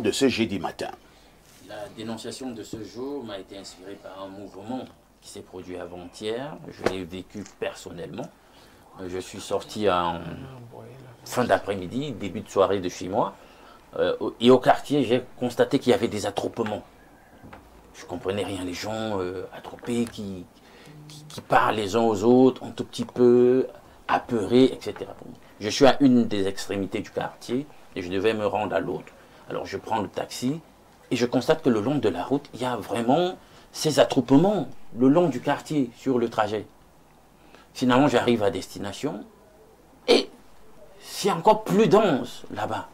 de ce jeudi matin? La dénonciation de ce jour m'a été inspirée par un mouvement qui s'est produit avant-hier. Je l'ai vécu personnellement. Je suis sorti en fin d'après-midi, début de soirée de chez moi. Et au quartier, j'ai constaté qu'il y avait des attroupements. Je ne comprenais rien. Les gens attroupés qui parlent les uns aux autres, un tout petit peu apeurés, etc. Je suis à une des extrémités du quartier et je devais me rendre à l'autre. Alors je prends le taxi et je constate que le long de la route, il y a vraiment ces attroupements le long du quartier sur le trajet. Finalement, j'arrive à destination et c'est encore plus dense là-bas.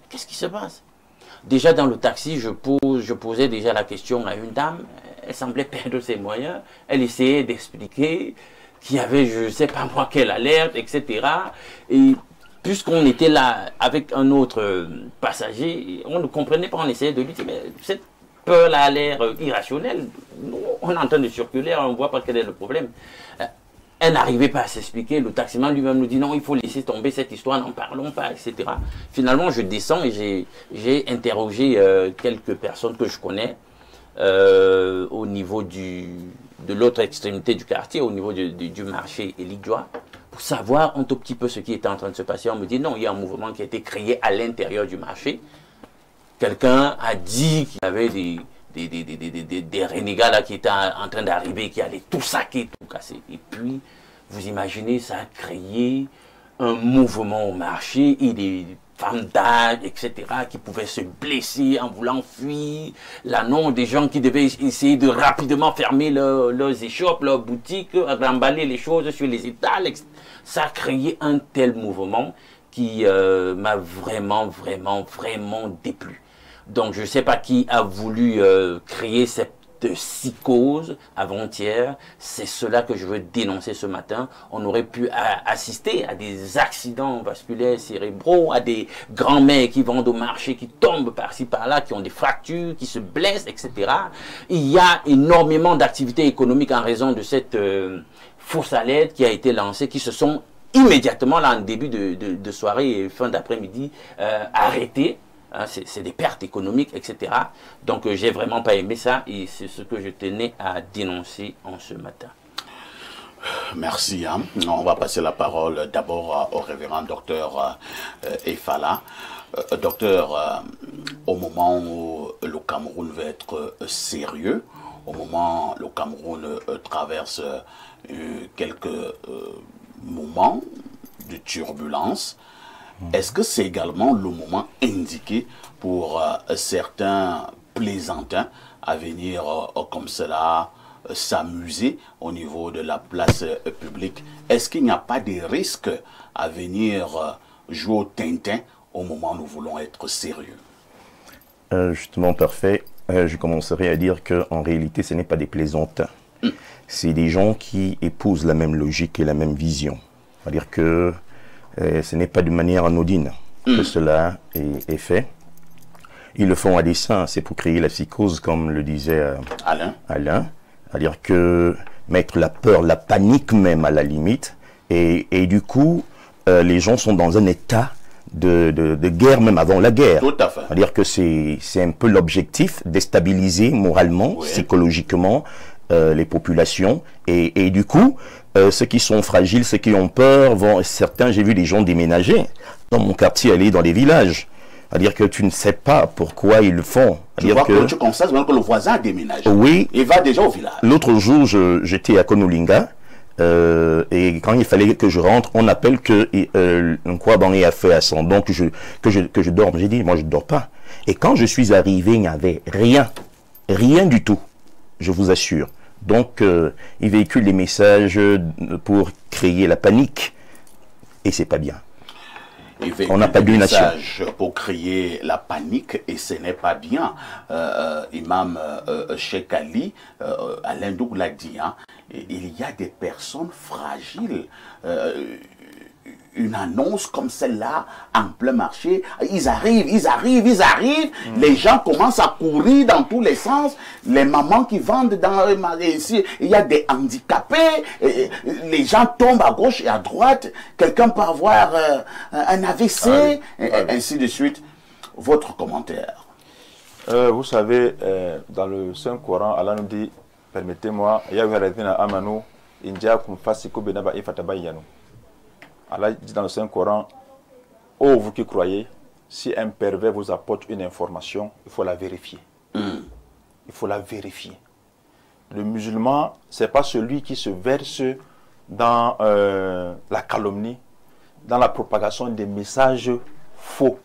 Qu'est-ce qui se passe? Déjà dans le taxi, je posais déjà la question à une dame. Elle semblait perdre ses moyens. Elle essayait d'expliquer qu'il y avait, je ne sais pas moi, quelle alerte, etc. Et puisqu'on était là avec un autre passager, on ne comprenait pas, on essayait de lui dire, mais cette peur-là a l'air irrationnelle. Nous, on est en train de circuler, on ne voit pas quel est le problème. Elle n'arrivait pas à s'expliquer. Le taximan lui-même nous dit non, il faut laisser tomber cette histoire, n'en parlons pas, etc. Finalement, je descends et j'ai interrogé quelques personnes que je connais au niveau de l'autre extrémité du quartier, au niveau du marché Elidjoa, pour savoir un tout petit peu ce qui était en train de se passer. On me dit non, il y a un mouvement qui a été créé à l'intérieur du marché. Quelqu'un a dit qu'il y avait des renégats là qui étaient en train d'arriver, qui allaient tout saquer, tout casser. Et puis, vous imaginez, ça a créé un mouvement au marché et des femmes d'âge, etc., qui pouvaient se blesser en voulant fuir. Là, non, des gens qui devaient essayer de rapidement fermer leurs échoppes, leurs boutiques, remballer les choses sur les étals, etc. Ça a créé un tel mouvement qui m'a vraiment déplu. Donc, je ne sais pas qui a voulu créer cette psychose avant-hier. C'est cela que je veux dénoncer ce matin. On aurait pu assister à des accidents vasculaires cérébraux, à des grands-mères qui vendent au marché, qui tombent par-ci, par-là, qui ont des fractures, qui se blessent, etc. Il y a énormément d'activités économiques en raison de cette fausse alerte qui a été lancée, qui se sont immédiatement, là, en début de soirée et fin d'après-midi, arrêtées. Hein, c'est des pertes économiques, etc. Donc, j'ai vraiment pas aimé ça et c'est ce que je tenais à dénoncer en ce matin. Merci. Hein. On va passer la parole d'abord au révérend docteur Efala. Docteur, au moment où le Cameroun va être sérieux, au moment où le Cameroun traverse quelques moments de turbulence, est-ce que c'est également le moment indiqué pour certains plaisantins à venir comme cela s'amuser au niveau de la place publique? Est-ce qu'il n'y a pas de risque à venir jouer au Tintin au moment où nous voulons être sérieux? Justement, parfait. Je commencerai à dire qu'en réalité, ce n'est pas des plaisantins. C'est des gens qui épousent la même logique et la même vision. C'est-à-dire que ce n'est pas de manière anodine que cela est fait. Ils le font à dessein, c'est pour créer la psychose, comme le disait Alain. C'est-à-dire que mettre la peur, la panique même à la limite. Et du coup, les gens sont dans un état de guerre même avant la guerre. Tout à fait. C'est-à-dire que c'est un peu l'objectif, déstabiliser moralement, psychologiquement les populations. Et du coup, ceux qui sont fragiles, ceux qui ont peur, certains, j'ai vu des gens déménager dans mon quartier, aller dans les villages. C'est-à-dire que tu ne sais pas pourquoi ils le font. Tu vois que tu constates que le voisin a déménagé. Oui. Il va déjà au village. L'autre jour, j'étais à Konolinga. Et quand il fallait que je rentre, on appelle que Nkwaban est à fait à 100. Donc que je dorme. J'ai dit, moi je ne dors pas. Et quand je suis arrivé, il n'y avait rien du tout. Je vous assure. Donc il véhicule des messages pour créer la panique. Et c'est pas bien. On n'a pas de message pour créer la panique et ce n'est pas bien. Imam Cheikh Ali, Alain Doug l'a dit, hein, il y a des personnes fragiles. Une annonce comme celle-là en plein marché, ils arrivent. Les gens commencent à courir dans tous les sens. Les mamans qui vendent dans les marchés ici, il y a des handicapés. Les gens tombent à gauche et à droite. Quelqu'un peut avoir un AVC, et ainsi de suite. Votre commentaire? Vous savez, dans le Saint-Coran, Allah nous dit, permettez-moi, Allah dit dans le Saint-Coran, ô vous qui croyez, si un pervers vous apporte une information, il faut la vérifier. Il faut la vérifier. Le musulman, ce n'est pas celui qui se verse dans la calomnie, dans la propagation des messages faux.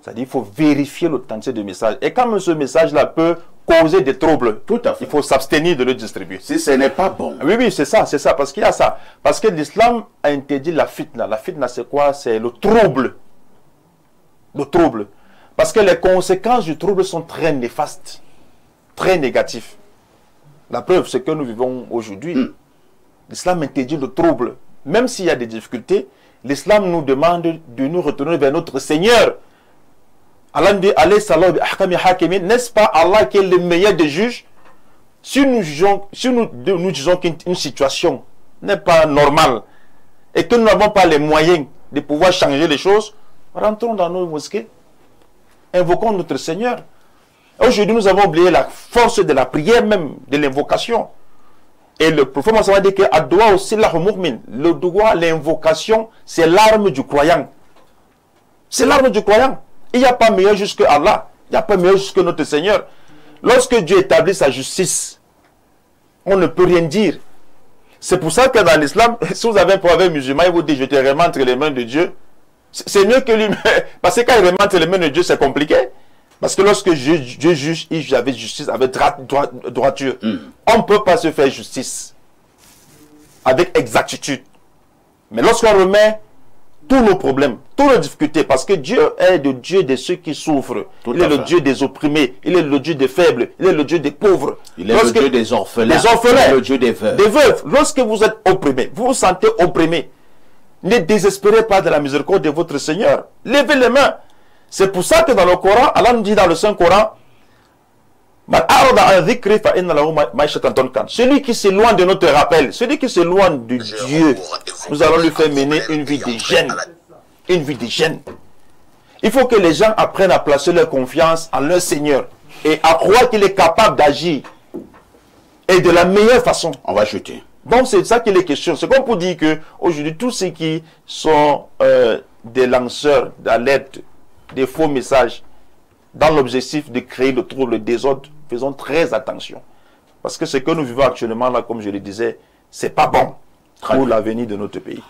C'est-à-dire qu'il faut vérifier l'authenticité du message. Et quand ce message-là peut causer des troubles, tout à fait, il faut s'abstenir de le distribuer. Si ce n'est pas bon. Oui, oui, c'est ça, parce qu'il y a ça. Parce que l'islam a interdit la fitna. La fitna, c'est quoi? C'est le trouble. Le trouble. Parce que les conséquences du trouble sont très néfastes, très négatives. La preuve, c'est que nous vivons aujourd'hui. L'islam interdit le trouble. Même s'il y a des difficultés, l'islam nous demande de nous retourner vers notre Seigneur. Allah dit, n'est-ce pas Allah qui est le meilleur des juges? Si nous disons qu'une situation n'est pas normale et que nous n'avons pas les moyens de pouvoir changer les choses, rentrons dans nos mosquées, invoquons notre Seigneur. Aujourd'hui, nous avons oublié la force de la prière même, de l'invocation. Et le prophète Mohammed dit que le doigt, l'invocation, c'est l'arme du croyant. C'est l'arme du croyant. Il n'y a pas meilleur juste que Allah. Il n'y a pas meilleur juste que notre Seigneur. Lorsque Dieu établit sa justice, on ne peut rien dire. C'est pour ça que dans l'islam, si vous avez un proverbe musulman, il vous dit, je te remets entre les mains de Dieu. C'est mieux que lui. Parce que quand il remet entre les mains de Dieu, c'est compliqué. Parce que lorsque Dieu juge, il juge avec justice, avec droiture. On ne peut pas se faire justice avec exactitude. Mais lorsqu'on remet tous nos problèmes, toutes nos difficultés, parce que Dieu est le Dieu de ceux qui souffrent. Il est le Dieu des opprimés, il est le Dieu des faibles, il est le Dieu des pauvres. Il est le Dieu des orphelins, il est le Dieu des veuves. Des veuves. Lorsque vous êtes opprimé, vous vous sentez opprimé, ne désespérez pas de la miséricorde de votre Seigneur. Levez les mains. C'est pour ça que dans le Coran, Allah nous dit dans le Saint-Coran, celui qui s'éloigne de notre rappel, celui qui s'éloigne de Dieu, nous allons lui faire mener une vie de gêne. Une vie de gêne. Il faut que les gens apprennent à placer leur confiance en leur Seigneur et à croire qu'il est capable d'agir. Et de la meilleure façon. On va jeter. Donc c'est ça qu'il est question. C'est comme pour dire que aujourd'hui tous ceux qui sont des lanceurs d'alerte, des faux messages, dans l'objectif de créer le trouble, le désordre, faisons très attention. Parce que ce que nous vivons actuellement là, comme je le disais, c'est pas bon pour l'avenir de notre pays.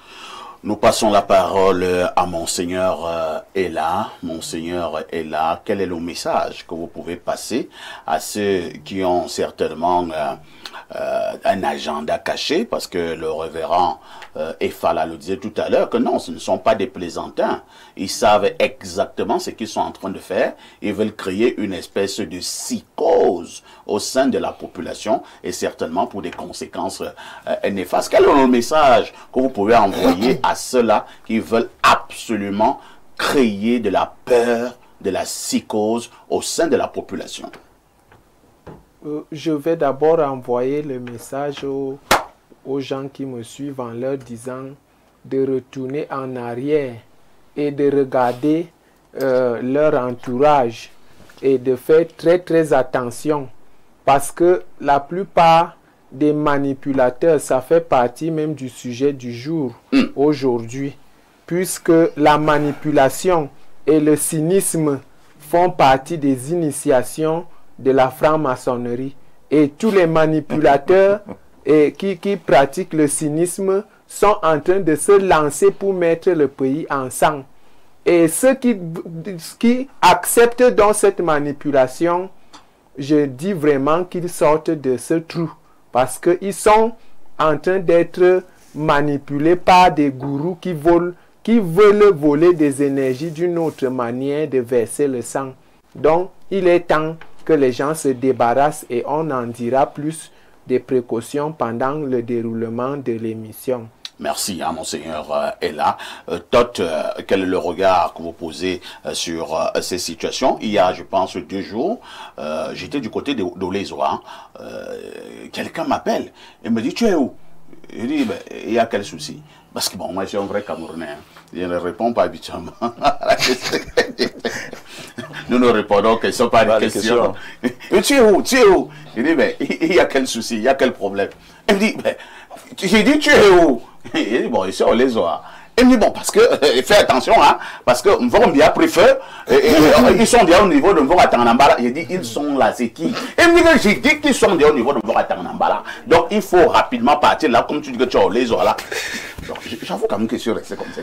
Nous passons la parole à Monseigneur Ella. Monseigneur Ella, quel est le message que vous pouvez passer à ceux qui ont certainement un agenda caché, parce que le révérend Efala le disait tout à l'heure, que non, ce ne sont pas des plaisantins. Ils savent exactement ce qu'ils sont en train de faire. Ils veulent créer une espèce de psychose au sein de la population et certainement pour des conséquences néfastes. Quel est le message que vous pouvez envoyer à ceux-là qui veulent absolument créer de la peur, de la psychose au sein de la population? Je vais d'abord envoyer le message aux gens qui me suivent en leur disant de retourner en arrière et de regarder leur entourage et de faire très attention, parce que la plupart des manipulateurs, ça fait partie même du sujet du jour aujourd'hui, puisque la manipulation et le cynisme font partie des initiations de la franc-maçonnerie. Et tous les manipulateurs qui pratiquent le cynisme sont en train de se lancer pour mettre le pays en sang. Et ceux qui acceptent dans cette manipulation, je dis vraiment qu'ils sortent de ce trou, parce qu'ils sont en train d'être manipulés par des gourous qui veulent voler des énergies d'une autre manière de verser le sang. Donc, il est temps que les gens se débarrassent et on en dira plus des précautions pendant le déroulement de l'émission. Merci, hein, Monseigneur Ella. Toth, quel est le regard que vous posez sur ces situations? Il y a, je pense, 2 jours, j'étais du côté d'Olezo. Quelqu'un m'appelle et me dit, tu es où? Je dis, ben, il y a quel souci? Parce que bon, moi, je suis un vrai Camerounais. Hein. Je ne réponds pas habituellement à la question. Nous ne répondons que ce ne sont pas des questions. Et tu es où? Tu es où? Je dis, ben, il y a quel souci? Il y a quel problème? Il me dit, ben, j'ai dit, tu es où? Il dit, bon, ici, on les voit. Il me dit, bon, parce que, fais attention, hein, parce que Mvon bien préfère, ils sont déjà au niveau de Mvon Atanambala. J'ai dit, ils sont là, c'est qui? Il me dit que j'ai dit qu'ils sont déjà au niveau de Mvon Atanambala. Donc, il faut rapidement partir là, comme tu dis que tu as les là. Donc, j'avoue quand même que je suis resté comme ça.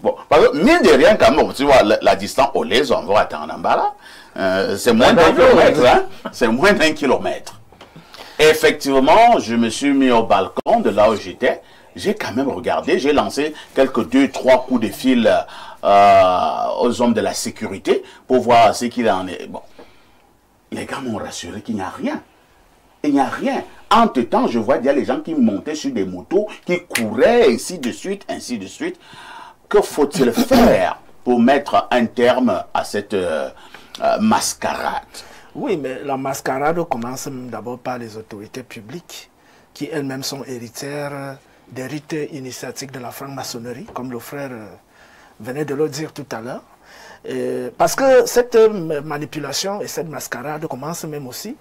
Bon, parce que, mine de rien, quand même, tu vois, la distance au les Mvon Atanambala, c'est moins d'un kilomètre, hein. C'est moins d'1 kilomètre. Effectivement, je me suis mis au balcon de là où j'étais. J'ai quand même regardé, j'ai lancé quelques 2-3 coups de fil aux hommes de la sécurité pour voir ce qu'il en est. Bon, les gars m'ont rassuré qu'il n'y a rien. Il n'y a rien. Entre-temps, je vois déjà les gens qui montaient sur des motos, qui couraient, ainsi de suite, ainsi de suite. Que faut-il faire pour mettre un terme à cette mascarade? Oui, mais la mascarade commence d'abord par les autorités publiques, qui elles-mêmes sont héritières des rites initiatiques de la franc-maçonnerie, comme le frère venait de le dire tout à l'heure. Parce que cette manipulation et cette mascarade commencent même aussi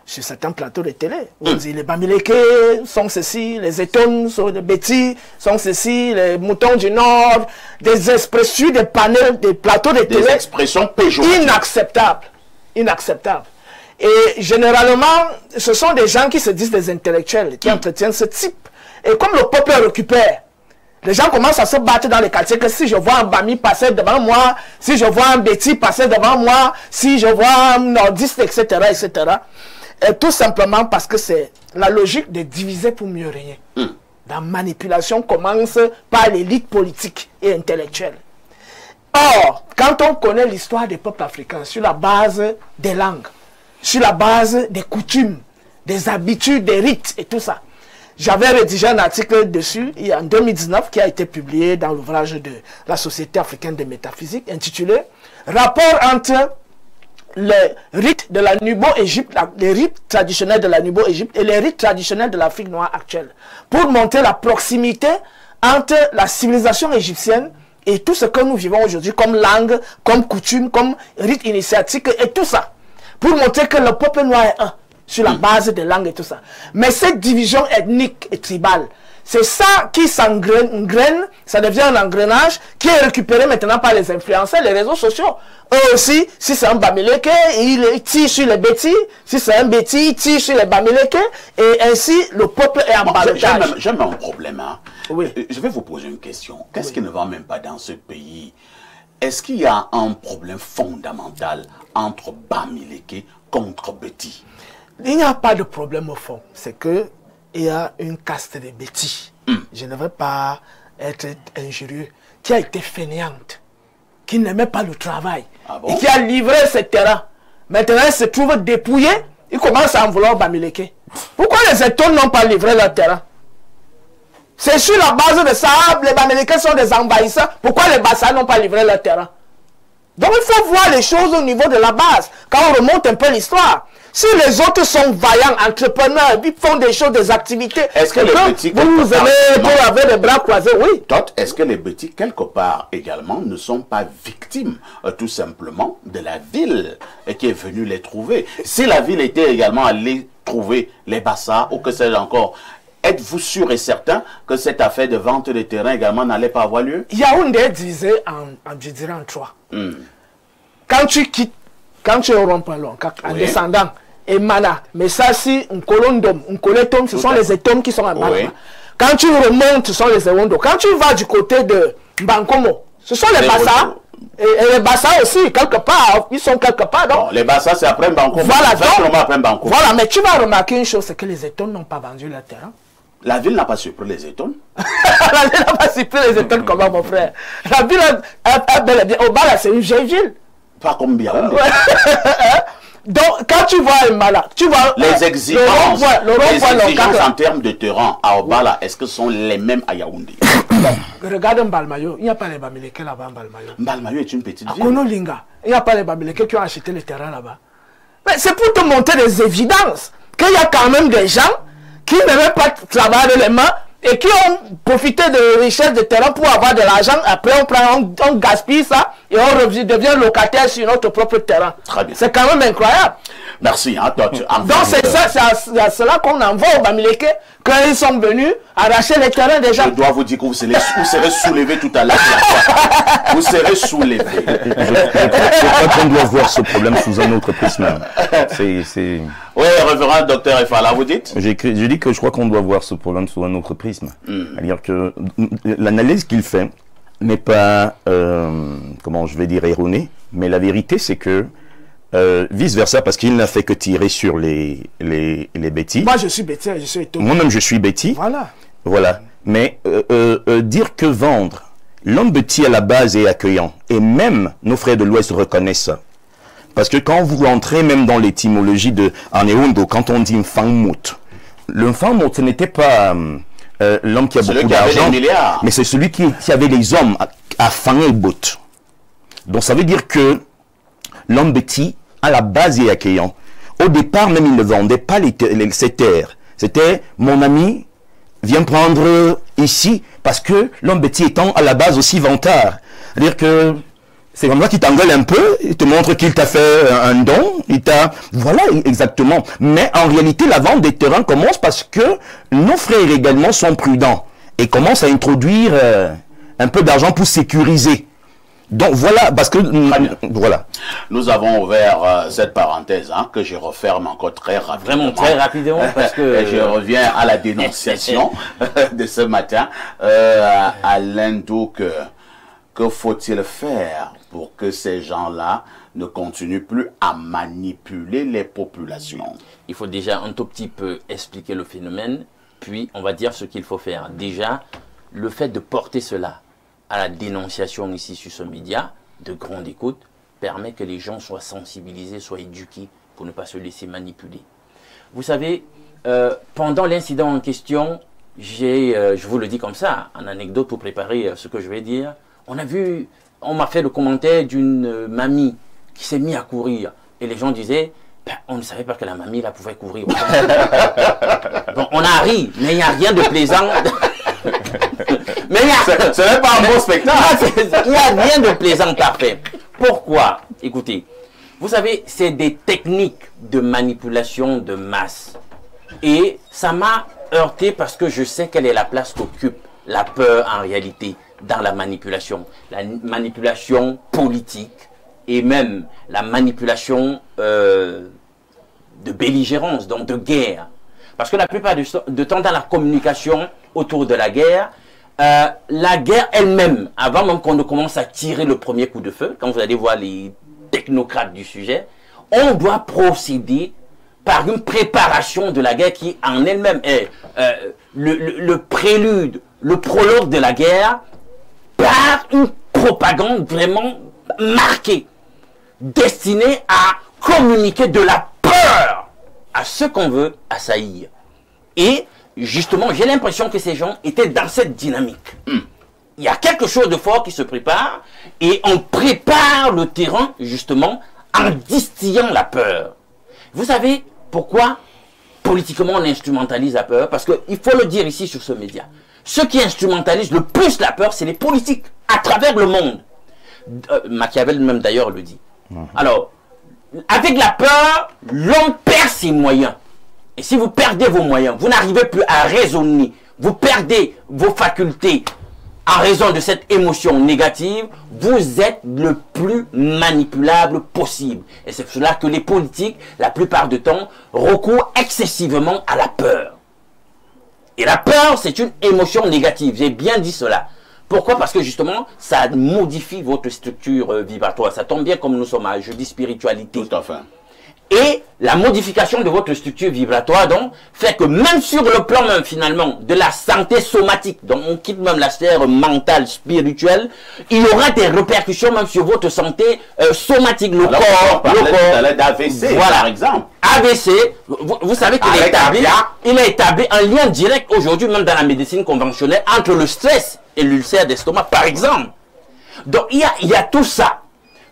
sur certains plateaux de télé. On dit les Bamileke sont ceci, les Étones sont des bêtis, sont ceci, les moutons du Nord, des expressions, des panels, des plateaux de télé. Des expressions péjoratives. Inacceptables. Inacceptables. Et généralement, ce sont des gens qui se disent des intellectuels, qui entretiennent ce type. Et comme le peuple récupère, les gens commencent à se battre dans les quartiers que si je vois un Bami passer devant moi, si je vois un Béti passer devant moi, si je vois un nordiste, etc., etc. Et tout simplement parce que c'est la logique de diviser pour mieux régner. La manipulation commence par l'élite politique et intellectuelle. Or, quand on connaît l'histoire des peuples africains sur la base des langues, sur la base des coutumes, des habitudes, des rites et tout ça, j'avais rédigé un article dessus en 2019 qui a été publié dans l'ouvrage de la Société africaine de métaphysique intitulé « Rapport entre les rites de la Nubo-Égypte, les rites traditionnels de la Nubo-Égypte et les rites traditionnels de l'Afrique noire actuelle » pour montrer la proximité entre la civilisation égyptienne et tout ce que nous vivons aujourd'hui comme langue, comme coutume, comme rite initiatique et tout ça. Pour montrer que le peuple noir est un. Sur la base des langues et tout ça. Mais cette division ethnique et tribale, c'est ça qui s'engraine, ça devient un engrenage qui est récupéré maintenant par les influenceurs, les réseaux sociaux. Eux aussi, si c'est un Bamileke, il tire sur les bêtis, si c'est un bêtis, il tire sur les Bamileke, et ainsi le peuple est en balotage. J'ai un problème. Hein. Oui. Je vais vous poser une question. Qu'est-ce qui ne va même pas dans ce pays? Est-ce qu'il y a un problème fondamental entre Bamileke contre Béti? Il n'y a pas de problème au fond. C'est que il y a une caste de bêtis. Je ne veux pas être injurieux. Qui a été fainéante. Qui n'aimait pas le travail. Ah bon? Et qui a livré ses terrains. Maintenant, il se trouve dépouillé. Il commence à en vouloir Bamileke. Pourquoi les Étones n'ont pas livré leur terrain? C'est sur la base de ça. Les Bamileke sont des envahisseurs. Pourquoi les Bassa n'ont pas livré leur terrain? Donc il faut voir les choses au niveau de la base. Quand on remonte un peu l'histoire. Si les autres sont vaillants, entrepreneurs, ils font des choses, des activités. Est-ce que les petits, vous aimez pour avoir les bras croisés, oui. Est-ce que les petits, quelque part également, ne sont pas victimes, tout simplement, de la ville qui est venue les trouver? Si la ville était également allée trouver les Bassa, ou que sais-je encore, êtes-vous sûr et certain que cette affaire de vente de terrain également n'allait pas avoir lieu? Yaoundé est divisé je dirais en trois. Quand tu quittes, quand tu es au rond-point long, en descendant, et Mana, mais ça si un colondom, un coletom, ce sont les étomes qui sont à Mana. Quand tu remontes, ce sont les éwondos. Quand tu vas du côté de Mbankomo, ce sont les Bassa. Et les Bassa aussi, quelque part, ils sont quelque part. Donc, bon, les Bassa, c'est après Mbankomo. Voilà, donc, voilà, mais tu vas remarquer une chose, c'est que les étomes n'ont pas vendu leur terrain. La ville n'a pas surpris les étones. La ville n'a pas surpris les étones, comment mon frère? La ville a bel et bien, au bas là, c'est une vieille ville. Pas comme Biaoundé. Donc, quand tu vois un malade, tu vois les exigences en termes de terrain à Obala, est-ce que sont les mêmes à Yaoundé? Regarde Mbalmayo, il n'y a pas les Bamileke là-bas, Mbalmayo. Mbalmayo est une petite ville. À Konolinga, il n'y a pas les Bamileke qui ont acheté les terrains là-bas. Mais c'est pour te montrer des évidences qu'il y a quand même des gens qui n'avaient pas travaillé les mains et qui ont profité de richesses de terrain pour avoir de l'argent. Après, on gaspille ça et on devient locataire sur notre propre terrain. Très bien. C'est quand même incroyable. Merci. Hein, Donc c'est ça, c'est à cela qu'on envoie aux Bamileke quand ils sont venus arracher les terrains des gens. Je dois vous dire que vous serez soulevé tout à l'heure. Vous serez soulevé. Je crois qu'on doit voir ce problème sous un autre prisme. Oui, révérend docteur Efala, vous dites? Je dis que je crois qu'on doit voir ce problème sous un autre prisme. C'est-à-dire que l'analyse qu'il fait n'est pas, comment je vais dire, erronée, mais la vérité c'est que vice-versa, parce qu'il n'a fait que tirer sur les bêtis. Moi je suis bêti, je suis étonné. Moi-même je suis bêti. Voilà. Mais dire que vendre, l'homme bêti à la base est accueillant. Et même nos frères de l'Ouest reconnaissent ça. Parce que quand vous rentrez même dans l'étymologie de Aneondo, quand on dit Mfangmout, le Mfangmout, ce n'était pas l'homme qui a beaucoup d'argent, mais c'est celui qui avait les hommes à Fangbout. Donc ça veut dire que l'homme bêti, à la base, est accueillant. Au départ, même, il ne vendait pas ses terres. C'était mon ami, viens prendre ici, parce que l'homme bêti étant à la base aussi vantard. C'est-à-dire que c'est comme ça qu'il t'engueule un peu, il te montre qu'il t'a fait un don, voilà, exactement. Mais en réalité, la vente des terrains commence parce que nos frères également sont prudents et commencent à introduire un peu d'argent pour sécuriser. Donc voilà, parce que voilà. Nous avons ouvert cette parenthèse que je referme encore très rapidement. Vraiment très rapidement parce que je reviens à la dénonciation de ce matin. Alain Douk, que faut-il faire pour que ces gens-là ne continuent plus à manipuler les populations? Il faut déjà un tout petit peu expliquer le phénomène, puis on va dire ce qu'il faut faire. Déjà, le fait de porter cela à la dénonciation ici sur ce média, de grande écoute, permet que les gens soient sensibilisés, soient éduqués pour ne pas se laisser manipuler. Vous savez, pendant l'incident en question, je vous le dis comme ça, en anecdote pour préparer ce que je vais dire, on m'a fait le commentaire d'une mamie qui s'est mise à courir. Et les gens disaient, on ne savait pas que la mamie là pouvait courir. Bon, on a ri, mais il n'y a rien de plaisant. Mais ce n'est pas un bon spectacle. Il n'y a rien de plaisant parfait. Pourquoi? Écoutez, vous savez, c'est des techniques de manipulation de masse. Et ça m'a heurté parce que je sais quelle est la place qu'occupe la peur en réalité dans la manipulation. La manipulation politique et même la manipulation de belligérance, donc de guerre. Parce que la plupart du temps dans la communication autour de la guerre elle-même, avant même qu'on ne commence à tirer le premier coup de feu, quand vous allez voir les technocrates du sujet, on doit procéder par une préparation de la guerre qui en elle-même est le prélude, le prologue de la guerre, par une propagande vraiment marquée, destinée à communiquer de la peur à ceux qu'on veut assaillir. Et justement, j'ai l'impression que ces gens étaient dans cette dynamique. Il y a quelque chose de fort qui se prépare et on prépare le terrain justement en distillant la peur. Vous savez pourquoi politiquement on instrumentalise la peur? Parce qu'il faut le dire ici sur ce média. Ceux qui instrumentalisent le plus la peur, c'est les politiques à travers le monde. Machiavel même d'ailleurs le dit. Alors, avec la peur, l'homme perd ses moyens. Et si vous perdez vos moyens, vous n'arrivez plus à raisonner, vous perdez vos facultés en raison de cette émotion négative, vous êtes le plus manipulable possible. Et c'est pour cela que les politiques, la plupart du temps, recourent excessivement à la peur. Et la peur, c'est une émotion négative. J'ai bien dit cela. Pourquoi? Parce que justement, ça modifie votre structure vibratoire. Ça tombe bien comme nous sommes à jeudi spiritualité. Tout à fait. Et la modification de votre structure vibratoire, donc, fait que même sur le plan même, finalement, de la santé somatique, donc on quitte même la sphère mentale, spirituelle, il y aura des répercussions même sur votre santé somatique, le corps, d'AVC, voilà. Par exemple. AVC, vous savez qu'il est établi un lien direct aujourd'hui, même dans la médecine conventionnelle, entre le stress et l'ulcère d'estomac, par exemple. Donc, il y a tout ça.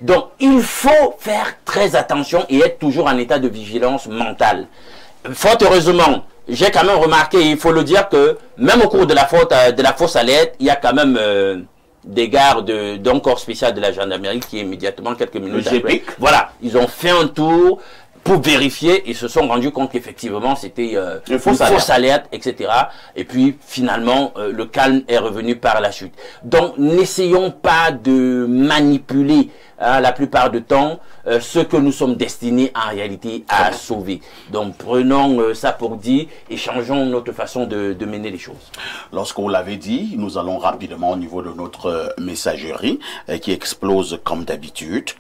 Donc, il faut faire très attention et être toujours en état de vigilance mentale. Fort heureusement, j'ai quand même remarqué, il faut le dire, que même au cours de la fausse alerte, il y a quand même des gardes d'un corps spécial de la gendarmerie qui immédiatement, quelques minutes après, voilà, ils ont fait un tour pour vérifier et se sont rendus compte qu'effectivement c'était une fausse alerte, etc. Et puis finalement le calme est revenu par la suite. Donc n'essayons pas de manipuler la plupart du temps ce que nous sommes destinés en réalité à sauver. Donc prenons ça pour dit et changeons notre façon de mener les choses. Lorsque vous l'avez dit, nous allons rapidement au niveau de notre messagerie qui explose comme d'habitude.